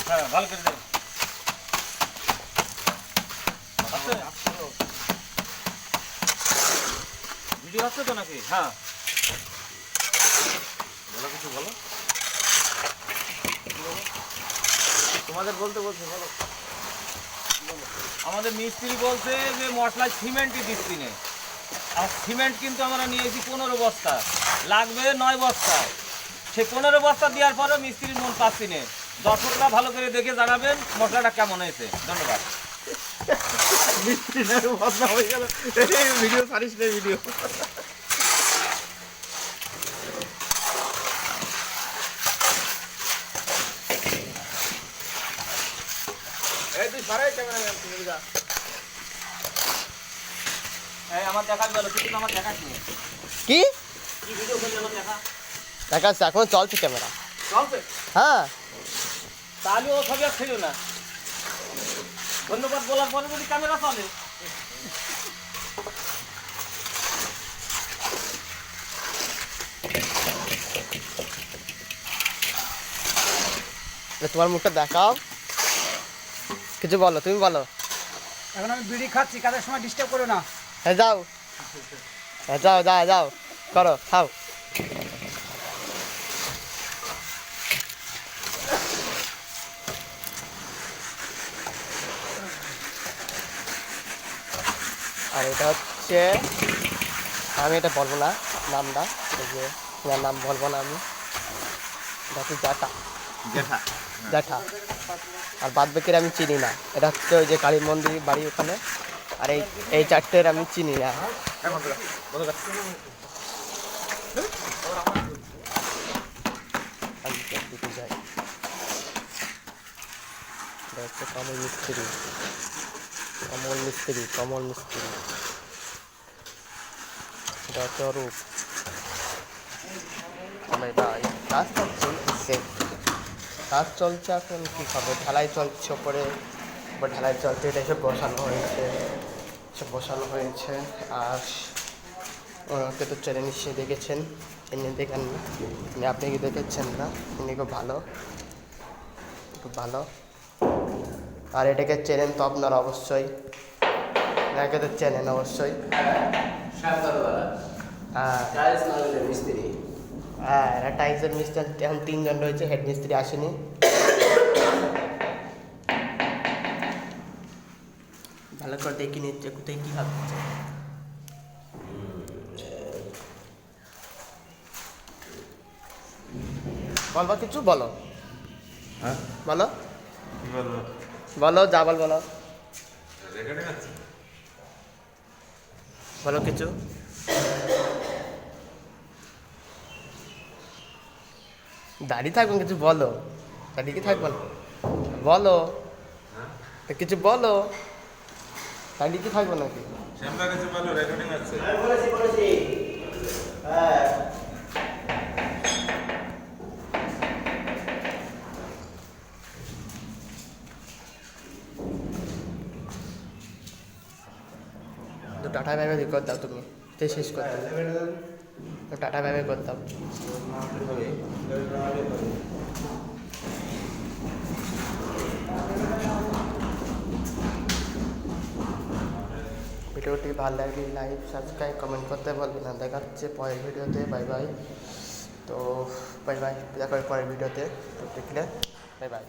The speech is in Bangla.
হ্যাঁ ভালো করে দেন। ভিডিও আছে তো নাকি? হ্যাঁ বলো, কিছু বলো। তোমাদের বলতে বলছে বলো। আমাদের মিস্ত্রি বলছে যে মশলায় সিমেন্টই দিচ্ছি না। আর সিমেন্ট কিন্তু আমরা নিয়েছি 15 বস্তা, লাগবে 9 বস্তা। সেই 15 বস্তা দেওয়ার পরেও মিস্ত্রির মন পাচ্ছি না। দর্শকরা ভালো করে দেখে জানাবেন মশলাটা কেমন হয়েছে। ধন্যবাদ। ভিডিও ছাড়িস না ভিডিও। এই তুই সারাই ক্যামেরাম্যান তুমি যা। এই আমার দেখার বলো, কিন্তু আমার দেখাস নি। কি কি ভিডিও করলে আমার দেখা? দেখাচ্ছে এখন চলছে ক্যামেরা। চলছে? হ্যাঁ তাহলে ও ছবি আর ছিল না। ধন্যবাদ বলার পরে যদি ক্যামেরা চলে। তোমার মুখটা দেখাও, কিছু বলো, তুমি বলো। এখন আমি বিড়ি খাচ্ছি, কাজের সময় ডিস্টার্ব করো না। হ্যাঁ যাও, হ্যাঁ যাও যাও যাও, করো, খাও। আর এটা হচ্ছে, আমি এটা বলবো না নামটা, এই যে তোমার নাম বলবো না আমি। এটা হচ্ছে জ্যাঠা, জ্যাঠা। জ্যাঠা। আর বাদ বাকির আমি চিনি না। এটা হচ্ছে ওই যে কালী মন্দির বাড়ি ওখানে। আর এই চারটের আমি চিনি না। আমি তো দিতে যাই। এটা হচ্ছে কমল মিস্ত্রি, কমল মিস্ত্রি, কমল মিস্ত্রি। এটা হচ্ছে অরূপ। কাজ তো চলছে, কাজ চলছে। এখন কী হবে, ঢালাই চলছে ওপরে, ঢালাই চলছে। এটা এসব বসানো হয়েছে, সব বসানো হয়েছে। আর ওনাকে তো চ্যানেল নিশ্চয়ই দেখেছেন, এমনি দেখেন না, আপনি কি দেখেছেন না? উনি খুব ভালো, খুব ভালো। আর এটাকে চেনেন তো আপনারা অবশ্যই, এনাকে তো চেনেন অবশ্যই। হ্যাঁ এরা টাইলসের মিস্ত্রি। এখন 3 জন রয়েছে, হেড মিস্ত্রি আসেনি। ভালো করে দেখে নিচ্ছে কোথায় কী হবে। বলবা কিছু, বলো। হ্যাঁ বলো, কি বলবো? বলো, যা বল বলো, রেকর্ডিং আছে? বলো কিছু। দাঁড়িয়ে থাকবেন, কিছু বলো। দাঁড়িয়ে কি থাকবো না, বলো কিছু, বলো। দাঁড়িয়ে কি থাকবো নাকি? শ্যামদা কাছে বলো, রেকর্ডিং আছে। হ্যাঁ তো টাটা ভাইভাই করে দাও, তুমি তো শেষ করে দাও, তো টাটা ভাইভাই করে দাও। ভিডিওটি ভালো লাগলে লাইক, সাবস্ক্রাইব, কমেন্ট করতে বলবেন না। দেখাচ্ছে পরের ভিডিওতে। Bye bye. তো বাই বাই, দেখা হবে পরের ভিডিওতে। তো দেখলে বাই বাই।